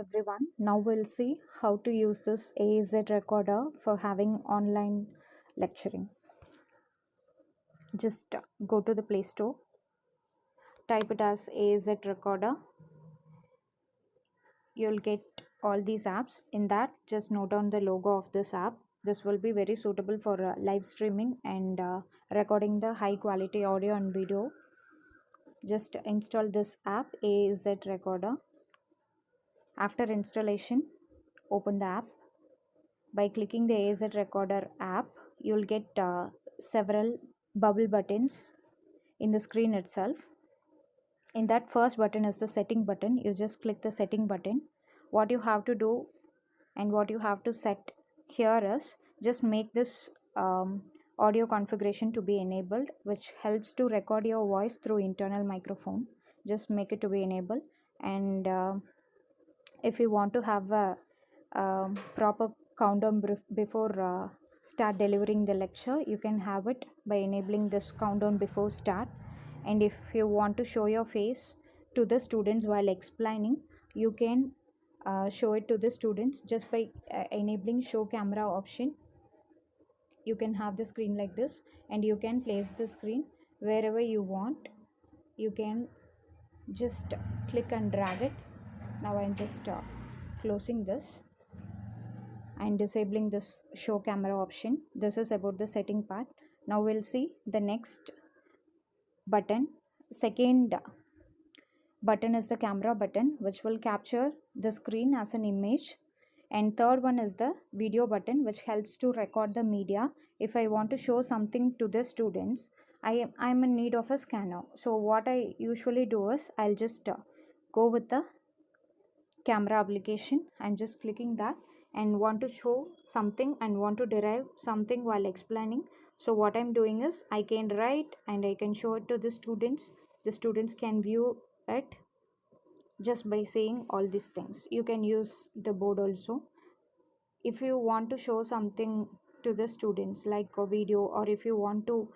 everyone. Now we'll see how to use this AZ recorder for having online lecturing. Just go to the Play Store, type it as AZ recorder. You'll get all these apps. In that, just note down the logo of this app. This will be very suitable for live streaming and recording the high quality audio and video. Just install this app AZ recorder. After installation, open the app. By clicking the AZ Recorder app, you'll get several bubble buttons in the screen itself. In that first button is the setting button. You just click the setting button. What you have to do and what you have to set here is just make this audio configuration to be enabled, which helps to record your voice through internal microphone. Just make it to be enabled. And if you want to have a proper countdown before start delivering the lecture, you can have it by enabling this countdown before start. And if you want to show your face to the students while explaining, you can show it to the students just by enabling show camera option. You can have the screen like this, and you can place the screen wherever you want. You can just click and drag it. Now I'm just closing this and disabling this show camera option. This is about the setting part. Now we'll see the next button. Second button is the camera button, which will capture the screen as an image. And third one is the video button, which helps to record the media. If I want to show something to the students, I'm in need of a scanner. So what I usually do is I'll just go with the camera application and just clicking that, and want to show something and want to derive something while explaining. So what I'm doing is I can write and I can show it to the students. The students can view it just by saying all these things. You can use the board also. If you want to show something to the students like a video, or if you want to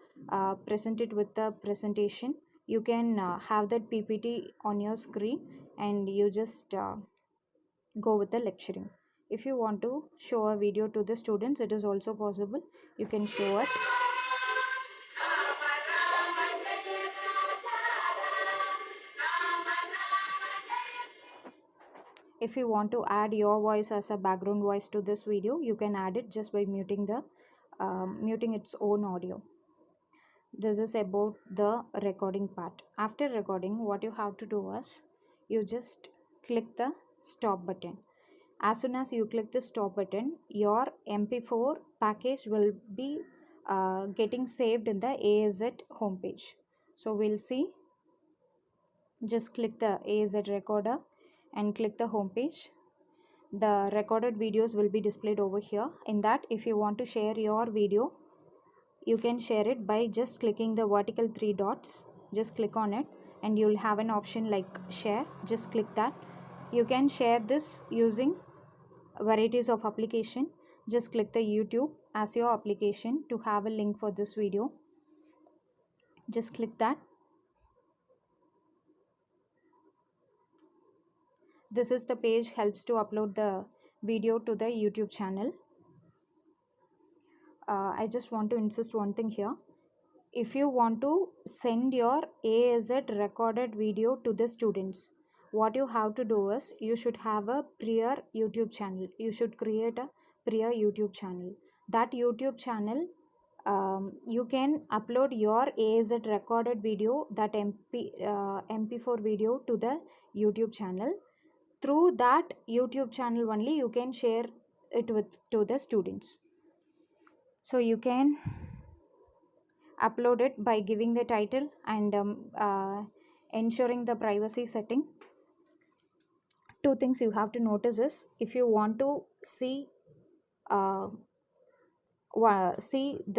present it with the presentation, you can have that PPT on your screen and you just go with the lecturing. If you want to show a video to the students, it is also possible. You can show it. If you want to add your voice as a background voice to this video, you can add it just by muting its own audio. This is about the recording part. After recording, what you have to do is you just click the stop button. As soon as you click the stop button, your MP4 package will be getting saved in the AZ homepage. So we'll see. Just click the AZ recorder and click the homepage. The recorded videos will be displayed over here. In that, if you want to share your video, you can share it by just clicking the vertical 3 dots. Just click on it and you'll have an option like share. Just click that. You can share this using varieties of application. Just click the YouTube as your application to have a link for this video. Just click that. This is the page helps to upload the video to the YouTube channel. I just want to insist one thing here. If you want to send your AZ recorded video to the students, what you have to do is you should have a prior YouTube channel. You should create a prior YouTube channel. That YouTube channel, you can upload your AZ recorded video, that MP4 video, to the YouTube channel. Through that YouTube channel only you can share it to the students. So you can upload it by giving the title and ensuring the privacy setting. Two things you have to notice is, if you want to see the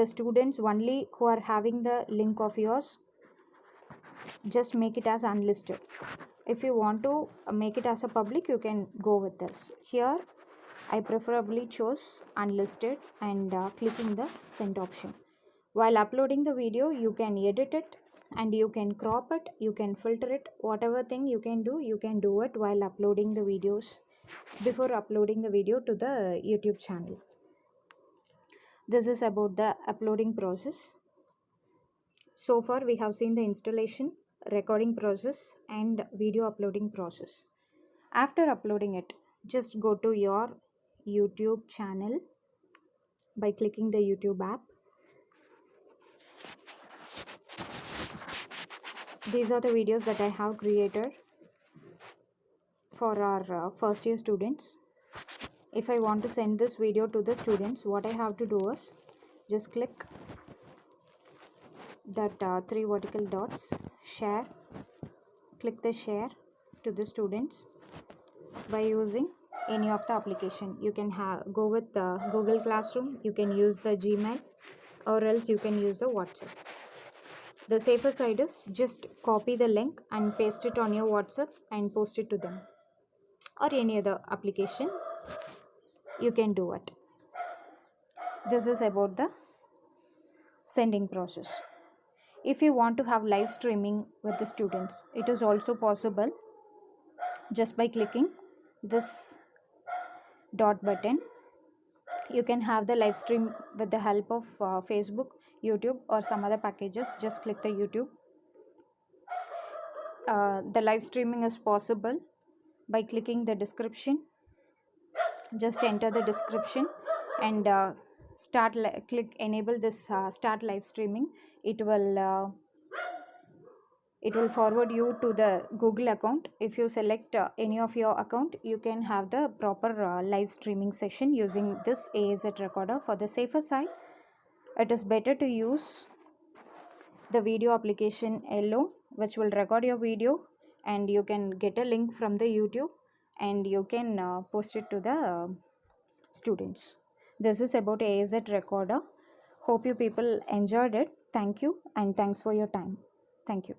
students only who are having the link of yours, just make it as unlisted. If you want to make it as a public, you can go with this. Here I preferably chose unlisted and clicking the send option. While uploading the video, you can edit it and you can crop it, you can filter it, whatever thing you can do it while uploading the videos before uploading the video to the YouTube channel. This is about the uploading process. So far we have seen the installation, recording process and video uploading process. After uploading it, just go to your YouTube channel by clicking the YouTube app. These are the videos that I have created for our first year students. If I want to send this video to the students, what I have to do is just click that three vertical dots, share, click the share to the students by using any of the application. You can go with the Google Classroom, you can use the Gmail, or else you can use the WhatsApp. The safer side is just copy the link and paste it on your WhatsApp and post it to them, or any other application you can do it. This is about the sending process. If you want to have live streaming with the students, it is also possible just by clicking this dot button. You can have the live stream with the help of Facebook, YouTube or some other packages. Just click the YouTube. The live streaming is possible by clicking the description. Just enter the description and click enable this start live streaming. It will forward you to the Google account. If you select any of your account, you can have the proper live streaming session using this AZ recorder. For the safer side, it is better to use the video application Ello, which will record your video, and you can get a link from the YouTube and you can post it to the students. This is about AZ recorder. Hope you people enjoyed it. Thank you, and thanks for your time. Thank you.